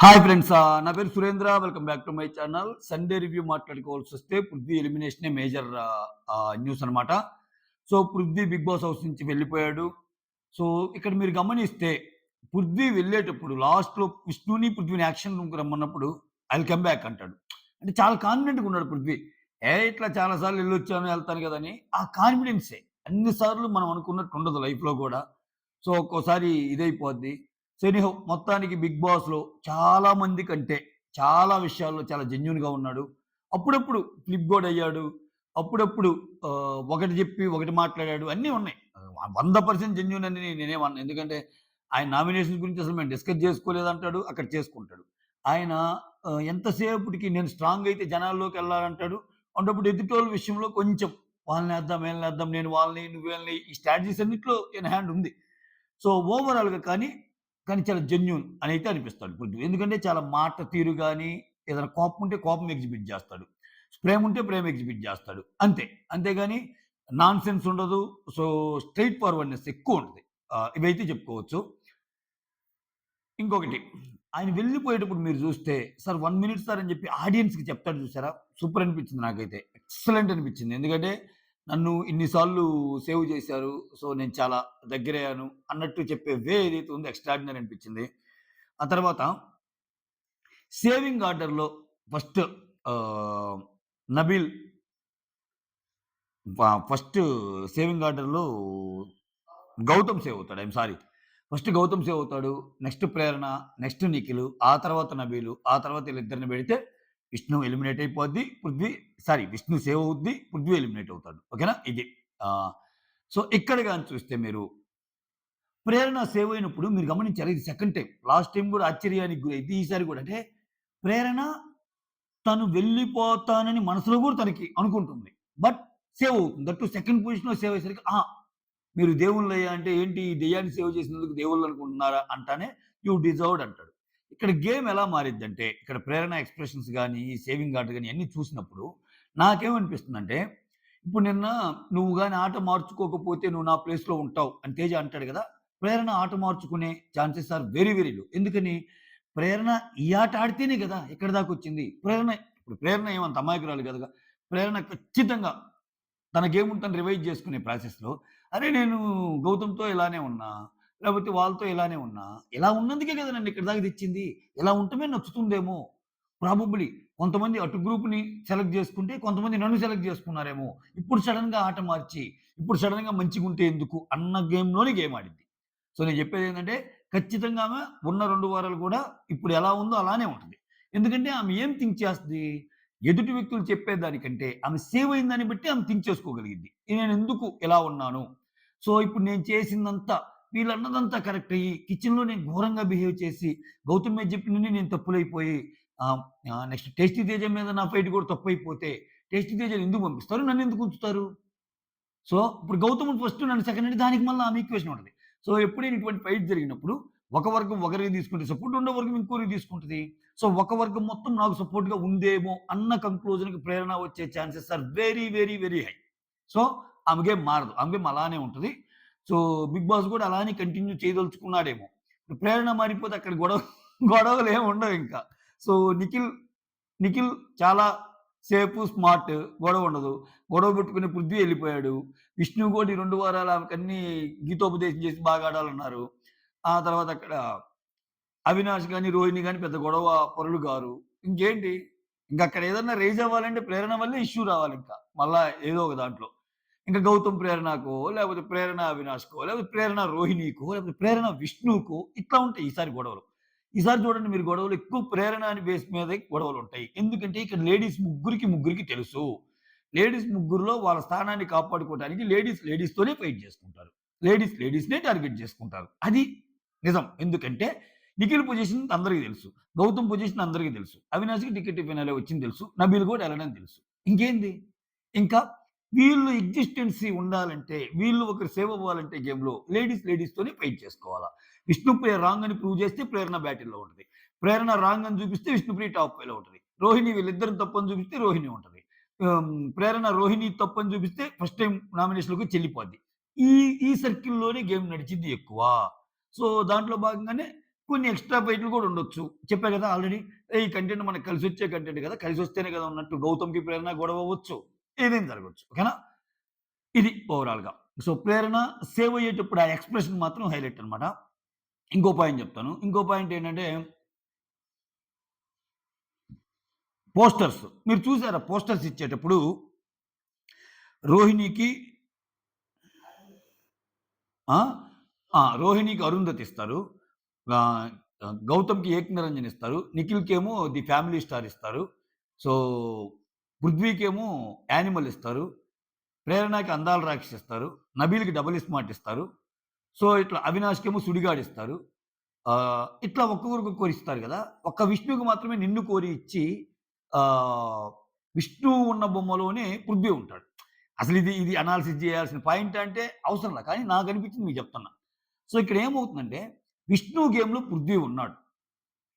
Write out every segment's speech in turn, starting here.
Hi friends. నా పేరు Surendra. Welcome back to my channel. Sunday review మాట్లాడుకోవాల్సొస్తే 'పృథ్వీ' ఎలిమినేషనే మేజర్ న్యూస్ అనమాట. So, 'Prithvi' 'Bigg Boss' house నుంచి వెళ్ళిపోయాడు. సో, ఇక్కడ మీరు గమనిస్తే 'పృథ్వీ' వెళ్ళేటప్పుడు లాస్ట్‌లో విష్ణుని, 'పృథ్వీని' యాక్షన్ రూమ్‌కి రమ్మన్నప్పుడు ఐ విల్ కమ్ బ్యాక్ అంటాడు. అంటే చాలా కాన్ఫిడెంట్‌గా ఉన్నాడు 'పృథ్వీ'. ఇట్లా చాలా సార్లు ఎళ్ళొచ్చాను, ఎళ్తాను కదా! అని ఆ కాన్ఫిడెన్సే. అన్ని సార్లు మనం అనుకున్నట్టు ఉండదు లైఫ్‌లో గూడా. సో, ఒక్కోసారి ఇదైపోద్ది. సో, ఎనీహౌ మొత్తానికి 'బిగ్ బాస్‌లో' చాలా మంది కంటే చాలా విషయాల్లో చాలా జెన్యూన్‌గా ఉన్నాడు. అప్పుడప్పుడు ఫ్లిప్ గూడా అయ్యాడు. అప్పుడప్పుడు ఒకటి జెప్పి ఒకటి మాట్లాడాడు. అన్నీ ఉన్నాయి. 100% జెన్యూన్ అని నేనేమనను. ఎందుకంటే ఆయన నామినేషన్స్ గురించి అసలు మేము డిస్కస్ జేసుకోలేదంటాడు. అక్కడ చేసుకుంటాడు. ఆయన ఎంతసేపటికి నేను స్ట్రాంగ్ అయితే జనాల్లోకెళ్ళాలంటాడు. అటువంటప్పుడు ఎదుటోళ్ళ విషయంలో కొంచెం వాళ్ళనేద్దాం, వీళ్ళనేద్దాం, నేను వాళ్ళని, నువ్వు వీళ్ళని ఈ స్ట్రాటజీస్ అన్నిట్లో ఈయన హ్యాండ్ ఉంది. సో, ఓవరాల్‌గా కానీ చాలా జెన్యూన్ అనైతే అనిపిస్తాడు పృథ్వీ. ఎందుకంటే చాలా మాట తీరు గాని, ఏదైనా కోపం ఉంటే కోపం ఎగ్జిబిట్ జేస్తాడు. ప్రేమ ఉంటే ప్రేమ ఎగ్జిబిట్ జేస్తాడు. అంతే. అంతేగాని నాన్‌సెన్స్ ఉండదు. సో, స్ట్రెయిట్ ఫార్వర్డ్‌నెస్ ఎక్కువుంటది. ఇవైతే చెప్పుకోవచ్చు. ఇంకొకటి ఆయన వెళ్ళిపోయేటప్పుడు మీరు జూస్తే, "సార్ 1 మినిట్ సార్" అని జెప్పి ఆడియన్స్‌కి చెప్తాడు జూసారా? సూపర్ అనిపించింది నాకైతే. ఎక్సలెంట్ అనిపించింది. ఎందుకంటే నన్ను ఇన్ని సార్లు సేవ్ జేశారు. సో, నేను చాలా దగ్గరయ్యాను అన్నట్టు చెప్పే వే ఏదైతే ఉందో ఎక్స్ట్రార్డినరీ అనిపించింది. ఆ తర్వాత సేవింగ్ ఆర్డర్‌లో ఫస్ట్ ఆహ్, నబీల్ ఫస్ట్ సేవింగ్ ఆర్డర్‌లో గౌతమ్ సేవ్ అవుతాడు. సారీ. ఫస్ట్ గౌతమ్ సేవ్ అవుతాడు. నెక్స్ట్ ప్రేరణ, నెక్స్ట్ నిఖిలు, ఆ తర్వాత నబీలు, ఆ తర్వాత వీళ్ళిద్దరిని పెడితే విష్ణు ఎలిమినేట్ అయిపోద్ది. విష్ణు సేవ్ అవుద్ది. పృథ్వీ ఎలిమినేట్ అవుతాడు. ఓకేనా? ఇది. ఆహ్, సో, ఇక్కడ గాని చూస్తే మీరు ప్రేరణ సేవ్ అయినప్పుడు మీరు గమనించారా? ఇది సెకండ్ టైమ్. లాస్ట్ టైమ్ గూడా ఆశ్చర్యానికి గురైద్ది. ఈసారి గూడా అంటే ప్రేరణ తను వెళ్ళిపోతానని మనసులో గూడా తనకి అనుకుంటుంది. బట్ సేవ్ అవుతుంది. దట్ టూ సెకండ్ పొజిషన్‌లో సేవ్ అయ్యేసరికి మీరు దేవుళ్ళయ్యా అంటే ఏంటి ఈ దెయ్యాన్ని సేవ్ చేసినందుకు దేవుళ్ళు అనుకుంటున్నారా అంటానే యూ డిజర్వ్డ్ అంటాడు. ఇక్కడ గేమ్ ఎలా మారిద్దంటే ఇక్కడ ప్రేరణ ఎక్స్‌ప్రెషన్స్ గాని, సేవింగ్ ఆర్డర్ గాని ఇయన్నీ చూసినప్పుడు నాకేమనిపిస్తుందంటే ఇప్పుడు నువ్వు గాని ఆట మార్చుకోకపోతే నువ్వు నా ప్లేస్‌లో ఉంటావు అని తేజ అంటాడు గదా! ప్రేరణ ఆట మార్చుకునే chances are very very low. ఎందుకని? ప్రేరణ ఈ ఆట ఆడితేనే గదా! ఇక్కడి దాకొచ్చింది. ప్రేరణ ఏమంత అమాయకురాలు కాదుగా. ప్రేరణ ఖచ్చితంగా తన గేమ్‌ని తను రివైజ్ చేసుకునే ప్రాసెస్‌లో నేను గౌతమ్‌తో ఇలానే ఉన్నా, లేకపోతే వాళ్ళతో ఇలానే ఉన్నా. ఇలా ఉన్నందుకే కదా నన్ను ఇక్కడి దాకా తెచ్చింది. ఇలా ఉంటమే నచ్చుతుందేమో. ప్రాబబ్లీ కొంతమంది అటు గ్రూప్‌ని సెలెక్ట్ చేసుకుంటే, కొంతమంది నన్ను సెలెక్ట్ చేసుకున్నారేమో. ఇప్పుడు సడెన్‌గా ఆట మార్చి, ఇప్పుడు సడెన్‌గా మంచిగుంటే ఎందుకు అన్న గేమ్‌లోనే గేమ్ ఆడిద్ది. సో, నేను చెప్పేదేంటంటే ఖచ్చితంగా ఆమె ఉన్న 2 వారాలు కూడా ఇప్పుడు ఎలా ఉందో అలానే ఉంటది. ఎందుకంటే ఆమె ఏం థింక్ చేస్తది? ఎదుటి వ్యక్తులు చెప్పేదానికంటే ఆమె సేవ్ అయిన దాన్ని బట్టి ఆమె థింక్ చేసుకోగలిగిద్ది. నేనెందుకు ఇలా ఉన్నాను? సో, ఇప్పుడు నేను చేసిందంతా వీళ్ళన్నదంతా కరెక్ట్ అయ్యి కిచెన్‌లో నేను ఘోరంగా బిహేవ్ చేసి గౌతమ్ మీద చెప్పినన్ని నేను తప్పులైపోయి ఆహ్, నెక్స్ట్ 'టేస్టీ తేజ' మీద నా ఫైట్ కూడా తప్పైపోతే 'టేస్టీ తేజ'ని ఎందుకు పంపిస్తారు? నన్నెందుకు ఉంచుతారు? సో, ఇప్పుడు గౌతముడు ఫస్ట్ నన్ను సెకండ్ అంటే దానికి మళ్ళా ఆమె ఈక్వేషన్ ఉంటది. సో, ఎప్పుడైనా ఇటువంటి ఫైట్ జరిగినప్పుడు ఒక వర్గం ఒకరికి తీసుకుంటే సపోర్ట్, రెండో వర్గం ఇంకోరికి తీసుకుంటది. సో, ఒక వర్గం మొత్తం నాకు సపోర్ట్‌గా ఉందేమో అన్న కంక్లూజన్‌కి ప్రేరణ వచ్చే chances are very, very, very high. So, ఆమె గేమ్ మారదు. ఆమె గేమ్ అలానే ఉంటది. సో, 'బిగ్ బాస్' కూడా అలానే కంటిన్యూ చేయదలుచుకున్నాడేమో. ఇప్పుడు ప్రేరణ మారిపోతే అక్కడ గొడవలేమి ఉండవింక. సో, నిఖిల్ చాలా సేఫు, స్మార్ట్. గొడవుండదు. గొడవ పెట్టుకుని పృథ్వీ ఎళ్ళిపోయాడు. విష్ణు కూడా ఈ 2 వారాలు ఆమెకన్నీ గీతోపదేశం చేసి బాగా ఆడాలన్నారు. ఆ తర్వాత అక్కడ అవినాష్ గాని, రోహిణి గాని పెద్ద గొడవ పరులు గారు. ఇంకేంటి? ఇంకక్కడ ఏదన్నా రైజ్ అవ్వాలంటే ప్రేరణ వల్లే ఇష్యూ రావాలింక. మళ్ళా ఏదో ఒక దాంట్లో. ఇంక గౌతమ్ ప్రేరణకో, లేకపోతే ప్రేరణ అవినాష్‌కో, లేకపోతే ప్రేరణ రోహిణికో, లేకపోతే ప్రేరణ విష్ణుకో ఇట్లా ఉంటాయి ఈసారి గొడవలు. ఈసారి చూడండి మీరు గొడవలు ఎక్కువ ప్రేరణ అని బేస్ మీదే గొడవలుంటాయి. ఎందుకంటే ఇక్కడ లేడీస్ ముగ్గురికి తెలుసు. లేడీస్ ముగ్గురిలో వాళ్ళ స్థానాన్ని కాపాడుకోవడానికి లేడీస్‌తోనే ఫైట్ చేసుకుంటారు. లేడీస్‌నే టార్గెట్ చేసుకుంటారు. అది నిజం. ఎందుకంటే నిఖిల్ పొజిషన్ అందరికి తెలుసు. గౌతమ్ పొజిషన్ అందరికి తెలుసు. అవినాష్‌కి టికెట్ ఫినాలే వచ్చింది తెలుసు. నబీల్ కూడా ఎళ్ళడం తెలుసు. ఇంకేంది? ఇంకా వీళ్ళు ఎగ్జిస్టెన్సీ ఉండాలంటే, వీళ్ళు ఒకరు సేవ్ అవ్వాలంటే గేమ్‌లో లేడీస్‌తోనే ఫైట్ చేసుకోవాలా. విష్ణుప్రియ రాంగ్ అని ప్రూవ్ చేస్తే ప్రేరణ బ్యాటిల్‌లో ఉంటది. ప్రేరణ రాంగ్ అని చూపిస్తే విష్ణుప్రియ టాప్ 5లో ఉంటది. రోహిణి వీళ్ళిద్దరిని తప్పని చూపిస్తే రోహిణి ఉంటది. ప్రేరణ రోహిణి తప్పని చూపిస్తే ఫస్ట్ టైమ్ నామినేషన్‌లోకి చెల్లిపోద్ది. ఈ ఈ సర్కిల్‌లోనే గేమ్ నడిచిద్ది ఎక్కువ. సో, దాంట్లో భాగంగానే కొన్ని ఎక్స్‌ట్రా ఫైట్‌లు కూడా ఉండొచ్చు. చెప్పా కదా ఆల్రెడీ. ఈ కంటెంట్ మనకు కలిసొచ్చే కంటెంట్ కదా! కలిసొస్తేనే కదా ఉన్నట్టు 'గౌతమ్‌కి ప్రేరణ' గొడవ అవ్వచ్చు. ఏదైనా జరగొచ్చు. ఓకేనా? ఇది ఓవరాల్‌గా. సో, ప్రేరణ సేవ్ అయ్యేటప్పుడు ఆ ఎక్స్‌ప్రెషన్ మాత్రం హైలైట్ అన్నమాట. ఇంకో పాయింట్ చెప్తాను. ఇంకో పాయింట్ ఏంటంటే పోస్టర్స్. మీరు చూసారా పోస్టర్స్ ఇచ్చేటప్పుడు రోహిణికి ఆ! రోహిణికి 'అరుంధతి' ఇస్తారు. ఆహ్, గౌతమ్‌కి 'ఏక్ నిరంజన్' ఇస్తారు. నిఖిల్‌కేమో 'ది ఫ్యామిలీ స్టార్' ఇస్తారు. సో, పృథ్వీకేమో 'యానిమల్' ఇస్తారు. ప్రేరణకి 'అందాల రాక్షసి' ఇస్తారు. నబీల్‌కి 'డబుల్ స్మార్ట్' ఇస్తారు. సో, ఇట్లా అవినాష్‌కేమో 'సుడిగాడు' ఇస్తారు. ఇట్లా ఒక్కొక్కరికి ఒక్కొక్కరు ఇస్తారు గదా! ఒక్క విష్ణుకి మాత్రమే 'నిన్ను కోరి' ఇచ్చి ఆహ్, విష్ణు ఉన్న బొమ్మలోనే పృథ్వీ ఉంటాడు. అసలిది అనాలిసిస్ జేయాల్సిన పాయింటా అంటే అవసరంలా. కానీ నాకనిపించింది మీకు చెప్తున్నా. సో, ఇక్కడ ఏమవుతుందంటే విష్ణు గేమ్‌లో పృథ్వీ ఉన్నాడు.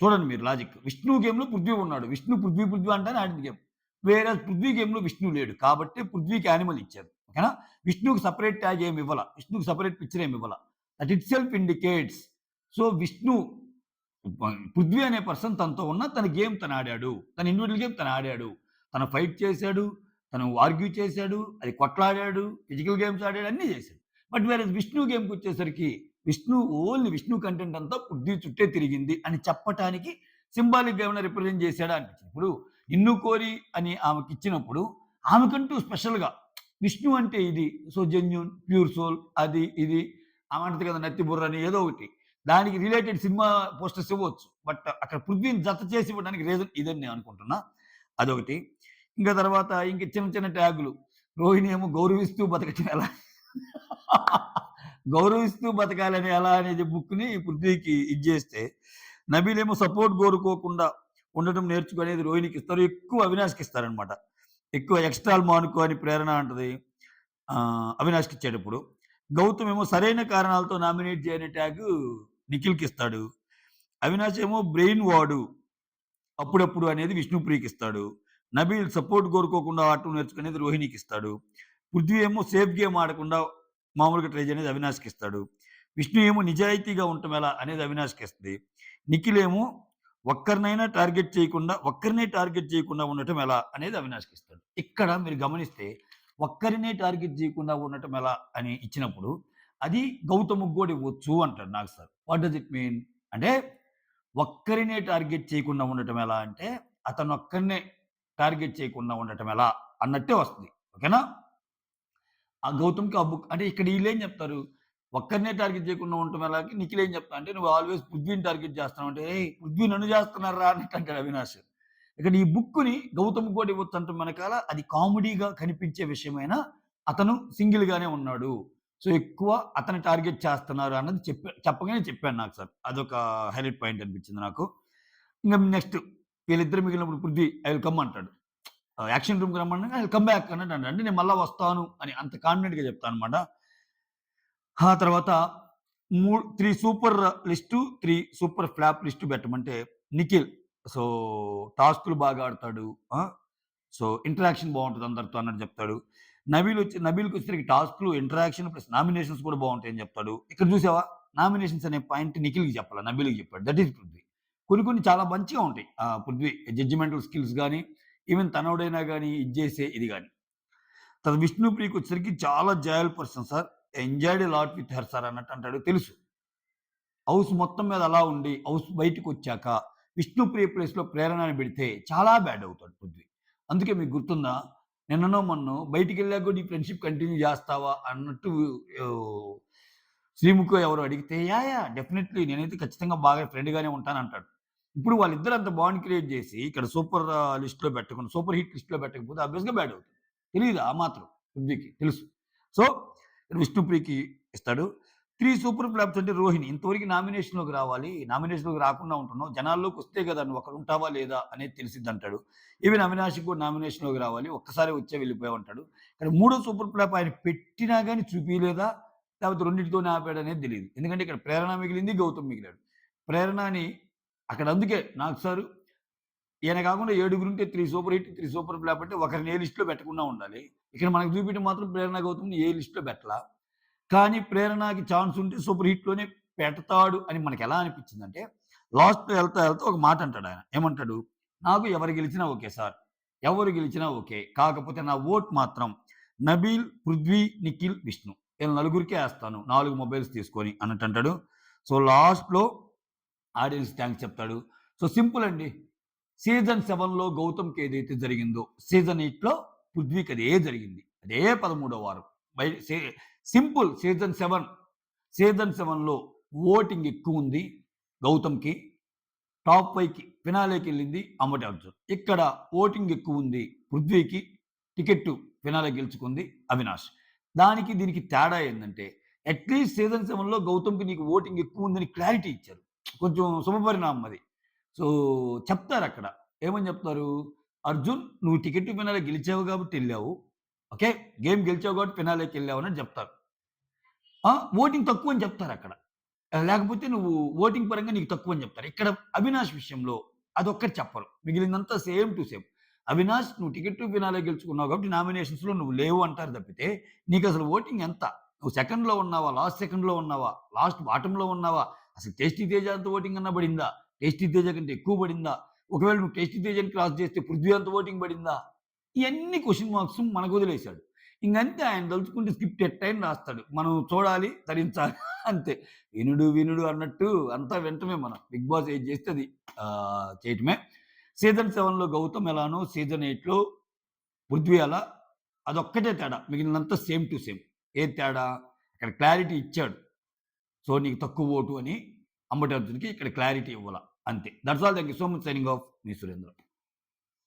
చూడండి మీరు లాజిక్. విష్ణు గేమ్‌లో పృథ్వీ ఉన్నాడు. విష్ణు పృథ్వీ అంటేనే ఆడింది గేమ్. వేరేస్ పృథ్వీ గేమ్‌లో విష్ణు లేడు. కాబట్టి పృథ్వీకి యానిమల్ ఇచ్చారు. ఓకేనా? విష్ణుకి సెపరేట్ ట్యాగ్ ఏమి ఇవ్వల. విష్ణుకి సెపరేట్ పిక్చర్ ఏమి ఇవ్వల. That itself indicates so, Vishnu Prithvi అనే పర్సన్ తనతో ఉన్న తన గేమ్ తను ఆడాడు. తన ఇండివిడ్యువల్ గేమ్ తను ఆడాడు. తను ఫైట్ చేశాడు. తను ఆర్గ్యూ చేశాడు. అది కొట్లాడాడు. ఫిజికల్ గేమ్స్ ఆడాడు. అన్నీ చేశాడు. బట్ వేరేస్ విష్ణు గేమ్‌కొచ్చేసరికి ఓన్లీ విష్ణు కంటెంట్ అంతా పృథ్వీ చుట్టే తిరిగింది అని చెప్పటానికి సింబాలిక్‌గా ఏమైనా రిప్రజెంట్ చేశాడా అనిపించింది. ఇప్పుడు 'నిన్ను కోరి' అని ఆమెకిచ్చినప్పుడు ఆమెకంటూ స్పెషల్‌గా విష్ణు అంటే ఇది. సో, జెన్యూన్, ప్యూర్ సోల్ అది ఇది ఆమె అంటది కదా! నత్తి బుర్రని ఏదో ఒకటి. దానికి రిలేటెడ్ సినిమా పోస్టర్స్ ఇవ్వచ్చు. బట్ అక్కడ పృథ్వీని జత చేసి ఇవ్వడానికి రీజన్ ఇదని నేను అనుకుంటున్నా. అదొకటి. ఇంకా తర్వాత ఇంక చిన్న చిన్న ట్యాగులు. రోహిణి ఏమో గౌరవిస్తూ బతకటం ఎలా? గౌరవిస్తూ బతకాలని ఎలా అనేది బుక్‌ని పృథ్వీకి ఇచ్చేస్తే, నబీల్ ఏమో సపోర్ట్ కోరుకోకుండా ఉండటం నేర్చుకో అనేది రోహిణికిస్తారు. ఎక్కువ అవినాష్‌కిస్తారనమాట. ఎక్కువ ఎక్స్ట్రాలు మానుకో అని ప్రేరణ అంటది. అవినాష్‌కిచ్చేటప్పుడు. గౌతమ్ ఏమో సరైన కారణాలతో నామినేట్ చేయని ట్యాగు నిఖిల్‌కిస్తాడు. అవినాష్ ఏమో బ్రెయిన్ వాడు. అప్పుడప్పుడు అనేది విష్ణుప్రియకిస్తాడు. నబీల్ సపోర్ట్ కోరుకోకుండా ఆడటం నేర్చుకునేది రోహిణికిస్తాడు. పృథ్వీ ఏమో సేఫ్ గేమ్ ఆడకుండా మామూలుగా ట్రై చేయనేది అవినాష్‌కిస్తాడు. విష్ణు ఏమో నిజాయితీగా ఉండటం ఎలా అనేది అవినాష్‌కిస్తది. నిఖిల్ ఏమో ఒక్కరినే టార్గెట్ చేయకుండా ఉండటం ఎలా అనేది అవినాష్‌కిస్తాడు. ఇక్కడ మీరు గమనిస్తే ఒక్కరినే టార్గెట్ చేయకుండా ఉండటం ఎలా అని ఇచ్చినప్పుడు అది గౌతమ్‌కి గూడా ఇవ్వచ్చు అంటాడు Nag sir. What does it mean? అంటే ఒక్కరినే టార్గెట్ చేయకుండా ఉండటం ఎలా అంటే, అతనొక్కడినే టార్గెట్ చేయకుండా ఉండటం ఎలా అన్నట్టే వస్తది. ఓకేనా? ఆ గౌతమ్‌కి ఆ బుక్ అంటే ఇక్కడ ఈళ్ళేం చెప్తారు, ఒక్కరినే టార్గెట్ చేయకుండా ఉండటం ఎలాకి నిఖిల్ ఏం చెప్తా అంటే, "నువ్వు ఆల్వేస్ పృథ్వీని టార్గెట్ చేస్తున్నావు" అంటే, "ఏయ్! పృథ్వీ నన్ను చేస్తున్నారురా" అన్నట్టు అంటాడు అవినాష్. ఇక్కడ ఈ బుక్కుని గౌతమ్‌కి కూడా ఇవ్వొచ్చంటం వెనకాల అది కామెడీగా కనిపించే విషయమైనా అతను సింగిల్‌గానే ఉన్నాడు. సో, ఎక్కువ అతన్ని టార్గెట్ చేస్తున్నారు అన్నది చెప్పగానే చెప్పాను నాకు సార్. అదొక హైలైట్ పాయింట్ అనిపించింది నాకు. ఇంక నెక్స్ట్ వీళ్ళిద్దరు మిగిలినప్పుడు పృథ్వీ ఐ విల్ కమ్ అంటాడు. యాక్షన్ రూమ్‌కి రమ్మనంగా ఐ విల్ కమ్ బ్యాక్ అన్నట్టు అంటాడు. అంటే నేను మళ్ళా వస్తాను అని అంత కాన్ఫిడెంట్‌గా చెప్తానన్నమాట. ఆ తర్వాత 3 super list, 3 super flop list పెట్టమంటే నిఖిల్. సో, టాస్క్‌లు బాగా ఆడతాడు. ఆ! సో, ఇంటరాక్షన్ బావుంటది అందరితో అన్నట్టు చెప్తాడు. నబీల్‌కొచ్చేసరికి టాస్క్‌లు, ఇంటరాక్షన్ ప్లస్ నామినేషన్స్ కూడా బావుంటాయని చెప్తాడు. ఇక్కడ చూసావా? నామినేషన్స్ అనే పాయింట్ నిఖిల్‌కి చెప్పలా. నబీల్‌కి చెప్పాడు. That is Prithvi. కొన్ని చాలా మంచిగా ఉంటాయి. పృథ్వీ జడ్జిమెంటల్ స్కిల్స్ గాని, ఈవెన్ తనోడైనా గాని ఇది చేసే ఇది గాని. తర్వాత విష్ణుప్రియకొచ్చేసరికి చాలా jovial person sir. Enjoyed a lot with her sir అన్నట్టు అంటాడు. తెలుసు. హౌస్ మొత్తం మీద అలా ఉండి, హౌస్ బయటికొచ్చాక విష్ణుప్రియ ప్లేస్‌లో ప్రేరణని పెడితే చాలా బ్యాడ్ అవుతాడు పృథ్వీ. అందుకే మీకు గుర్తుందా? నిన్ననో మొన్నో బయటికెళ్ళాక కూడా ఈ ఫ్రెండ్‌షిప్ కంటిన్యూ చేస్తావా అన్నట్టు ఆహ్, శ్రీముఖో ఎవరో అడిగితే యాహ్! డెఫినైట్‌లీ నేనైతే ఖచ్చితంగా బాగా ఫ్రెండ్‌గానే ఉంటానంటాడు. ఇప్పుడు వాళ్ళిద్దరు అంత బాండ్ క్రియేట్ చేసి ఇక్కడ సూపర్ లిస్ట్‌లో పెట్టకుండా సూపర్ హిట్ లిస్ట్‌లో పెట్టకపోతే ఆబ్వియస్‌గా బ్యాడ్ అవుతుంది. తెలీదా ఆ మాత్రం పృథ్వీకి తెలుసు. సో, విష్ణుప్రియకి ఇస్తాడు. 3 సూపర్ ఫ్లాప్స్ అంటే రోహిణి. ఇంతవరకు నామినేషన్‌లోకి రావాలి. నామినేషన్‌లోకి రాకుండా ఉంటున్నావు. జనాల్లోకొస్తే గదా! నువ్వక్కడ ఉంటావా లేదా అనేది తెలిసిద్దంటాడు. ఈవెన్ అవినాష్‌కి కూడా నామినేషన్‌లోకి రావాలి. ఒక్కసారే వచ్చావు వెళ్ళిపోయావంటాడు. కానీ మూడో సూపర్ ఫ్లాప్ ఆయన పెట్టినా గాని చూపియలేదా? లేకపోతే రెండిటితోనే ఆపాడనేది తెలీదు. ఎందుకంటే ఇక్కడ ప్రేరణ మిగిలింది. గౌతమ్ మిగిలాడు. ప్రేరణని అక్కడ అందుకే నాకు సారు ఈయన కాకుండా ఏడుగురుంటే 3 సూపర్ హిట్, 3 సూపర్ ఫ్లాప్ అంటే ఒకరిని ఏ లిస్ట్‌లో పెట్టకుండా ఉండాలి. ఇక్కడ మనకు చూపించడం మాత్రం ప్రేరణ గౌతమ్‌ని ఏ లిస్ట్‌లో పెట్టలా. కానీ ప్రేరణకి ఛాన్స్ ఉంటే సూపర్ హిట్‌లోనే పెడతాడు అని మనకెలా అనిపించిందంటే, లాస్ట్‌లో వెళ్తా ఒక మాట అంటాడు ఆయన. ఏమంటాడు? నాకు ఎవరు గెలిచినా ఓకే సార్. ఎవరు గెలిచినా ఓకే. కాకపోతే నా ఓట్ మాత్రం నబీల్, పృథ్వీ, నిఖిల్, విష్ణు ఈళ్ళ నలుగురికే ఏస్తాను. 4 మొబైల్స్ తీసుకొని అన్నట్టంటాడు. సో, లాస్ట్‌లో ఆడియన్స్ థాంక్స్ చెప్తాడు. సో, సింపుల్ అండి. సీజన్ 7లో గౌతమ్‌కి ఏదైతే జరిగిందో, సీజన్ 8లో పృథ్వీకి అదే జరిగింది. అదే 13వ వారం. బై సే సింపుల్ సీజన్ 7లో ఓటింగ్ ఎక్కువుంది గౌతమ్‌కి. టాప్ 5కి ఫినాలేకెళ్ళింది అంబటి అర్జున్. ఇక్కడ ఓటింగ్ ఎక్కువుంది పృథ్వీకి. టికెట్టు ఫినాలే గెలుచుకుంది అవినాష్. దానికి దీనికి తేడా ఏందంటే అట్‌లీస్ట్ సీజన్ 7లో గౌతమ్‌కి నీకు ఓటింగ్ ఎక్కువుందని క్లారిటీ ఇచ్చారు. కొంచెం శుభపరిణామం అది. సో, చెప్తారక్కడ. ఏమని చెప్తారు? "అర్జున్ నువ్వు టికెట్ ఫినాలే గెలిచావు కాబట్టి ఎళ్ళావు. ఓకే. గేమ్ గెలిచావు కాబట్టి ఫినాలేకెళ్ళావు" అన్నట్టు చెప్తారు. ఆ! ఓటింగ్ తక్కువని చెప్తారక్కడ. లేకపోతే నువ్వు ఓటింగ్ పరంగా నీకు తక్కువని చెప్తారు. ఇక్కడ అవినాష్ విషయంలో అదొక్కటి చెప్పరు. మిగిలిందంతా సేమ్ టు సేమ్. అవినాష్ నువ్వు టికెట్ టు ఫినాలే గెలుచుకున్నావు కాబట్టి నామినేషన్స్‌లో నువ్వు లేవు అంటారు తప్పితే, నీకసలు ఓటింగ్ ఎంత? నువ్వు సెకండ్‌లో ఉన్నావా? లాస్ట్ సెకండ్‌లో ఉన్నావా? లాస్ట్ బాటమ్‌లో ఉన్నావా? అసలు 'టేస్టీ తేజ' అంత ఓటింగ్ అన్నా పడిందా? 'టేస్టీ తేజ' కంటే ఎక్కువ పడిందా? ఒకవేళ నువ్వు 'టేస్టీ తేజ'ని క్రాస్ చేస్తే 'పృథ్వీ' అంత ఓటింగ్ పడిందా? ఇయన్నీ క్వెషన్ మార్క్స్ మనకొదిలేసాడు. ఇంగంతే ఆయన దలుచుకుంటే స్క్రిప్ట్ ఎట్టైనా రాస్తాడు. మనం చూడాలి, తరించాలి అంతే. వినుడు అన్నట్టు అంతా వింటమే మనం. 'బిగ్ బాస్' ఏది చేస్తే అది చేయటమే. సీజన్ 7లో గౌతమ్ ఎలానో సీజన్ 8లో పృథ్వీ అలా. అదొక్కటే తేడా. మిగిలినంతా సేమ్ టు సేమ్. ఏది తేడా? ఇక్కడ క్లారిటీ ఇచ్చాడు. సో, నీకు తక్కువ ఓటు అని అంబటి అర్జున్‌కి ఇక్కడ క్లారిటీ ఇవ్వల. అంతే. That's all. Thank you so much. Signing off. Me Surendra.